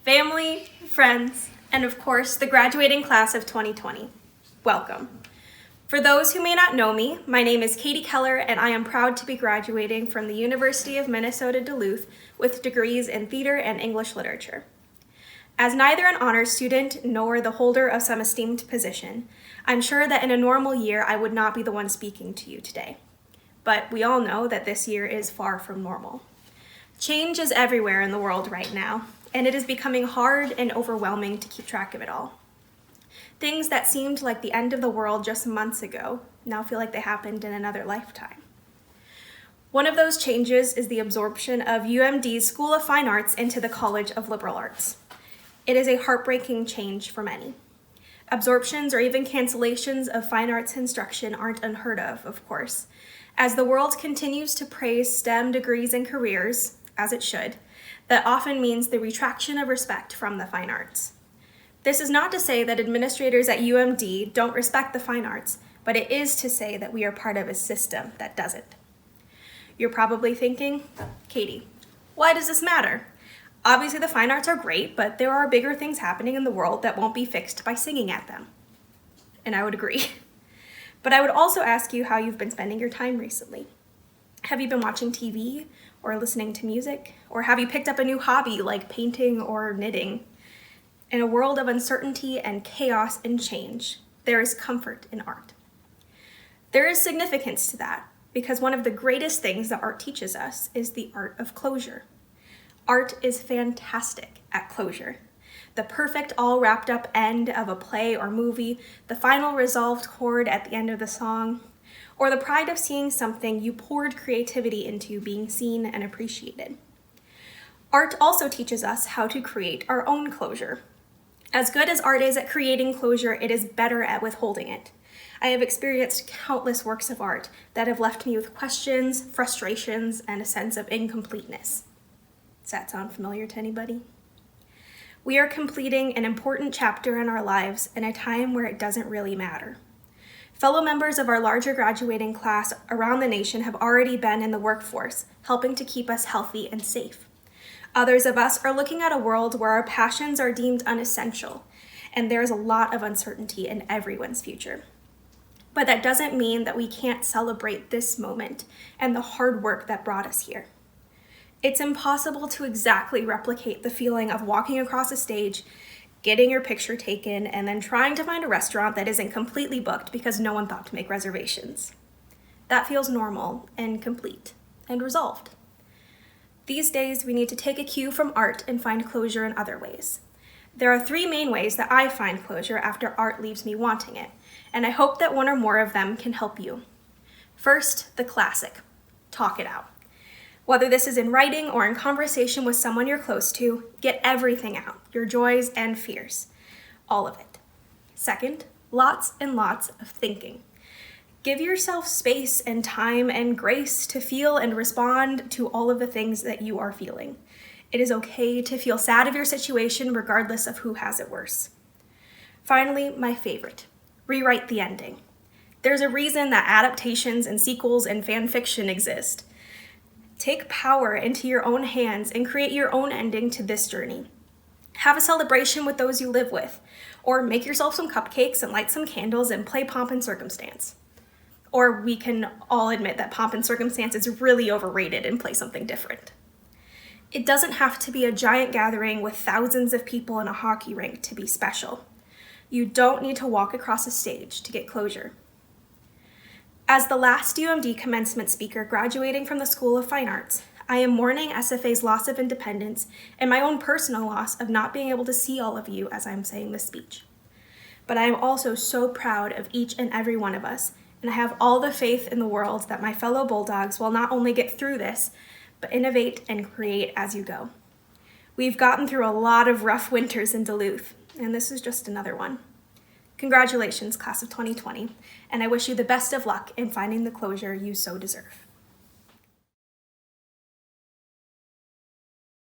family, friends, and of course, the graduating class of 2020. Welcome. For those who may not know me, my name is Katie Keller, and I am proud to be graduating from the University of Minnesota Duluth with degrees in theater and English literature. As neither an honors student nor the holder of some esteemed position, I'm sure that in a normal year I would not be the one speaking to you today. But we all know that this year is far from normal. Change is everywhere in the world right now, and it is becoming hard and overwhelming to keep track of it all. Things that seemed like the end of the world just months ago now feel like they happened in another lifetime. One of those changes is the absorption of UMD's School of Fine Arts into the College of Liberal Arts. It is a heartbreaking change for many. Absorptions or even cancellations of fine arts instruction aren't unheard of course. As the world continues to praise STEM degrees and careers, as it should, that often means the retraction of respect from the fine arts. This is not to say that administrators at UMD don't respect the fine arts, but it is to say that we are part of a system that doesn't. You're probably thinking, Katie, why does this matter? Obviously the fine arts are great, but there are bigger things happening in the world that won't be fixed by singing at them. And I would agree. But I would also ask you how you've been spending your time recently. Have you been watching TV or listening to music? Or have you picked up a new hobby like painting or knitting? In a world of uncertainty and chaos and change, there is comfort in art. There is significance to that because one of the greatest things that art teaches us is the art of closure. Art is fantastic at closure. The perfect all wrapped up end of a play or movie, the final resolved chord at the end of the song, or the pride of seeing something you poured creativity into being seen and appreciated. Art also teaches us how to create our own closure. As good as art is at creating closure, it is better at withholding it. I have experienced countless works of art that have left me with questions, frustrations, and a sense of incompleteness. Does that sound familiar to anybody? We are completing an important chapter in our lives in a time where it doesn't really matter. Fellow members of our larger graduating class around the nation have already been in the workforce, helping to keep us healthy and safe. Others of us are looking at a world where our passions are deemed unessential, and there's a lot of uncertainty in everyone's future. But that doesn't mean that we can't celebrate this moment and the hard work that brought us here. It's impossible to exactly replicate the feeling of walking across a stage, getting your picture taken, and then trying to find a restaurant that isn't completely booked because no one thought to make reservations. That feels normal and complete and resolved. These days, we need to take a cue from art and find closure in other ways. There are three main ways that I find closure after art leaves me wanting it, and I hope that one or more of them can help you. First, the classic, talk it out. Whether this is in writing or in conversation with someone you're close to, get everything out, your joys and fears, all of it. Second, lots and lots of thinking. Give yourself space and time and grace to feel and respond to all of the things that you are feeling. It is okay to feel sad of your situation regardless of who has it worse. Finally, my favorite, rewrite the ending. There's a reason that adaptations and sequels and fan fiction exist. Take power into your own hands and create your own ending to this journey. Have a celebration with those you live with, or make yourself some cupcakes and light some candles and play Pomp and Circumstance. Or we can all admit that Pomp and Circumstance is really overrated and play something different. It doesn't have to be a giant gathering with thousands of people in a hockey rink to be special. You don't need to walk across a stage to get closure. As the last UMD commencement speaker graduating from the School of Fine Arts, I am mourning SFA's loss of independence and my own personal loss of not being able to see all of you as I'm saying this speech. But I am also so proud of each and every one of us, and I have all the faith in the world that my fellow Bulldogs will not only get through this, but innovate and create as you go. We've gotten through a lot of rough winters in Duluth, and this is just another one. Congratulations, class of 2020, and I wish you the best of luck in finding the closure you so deserve.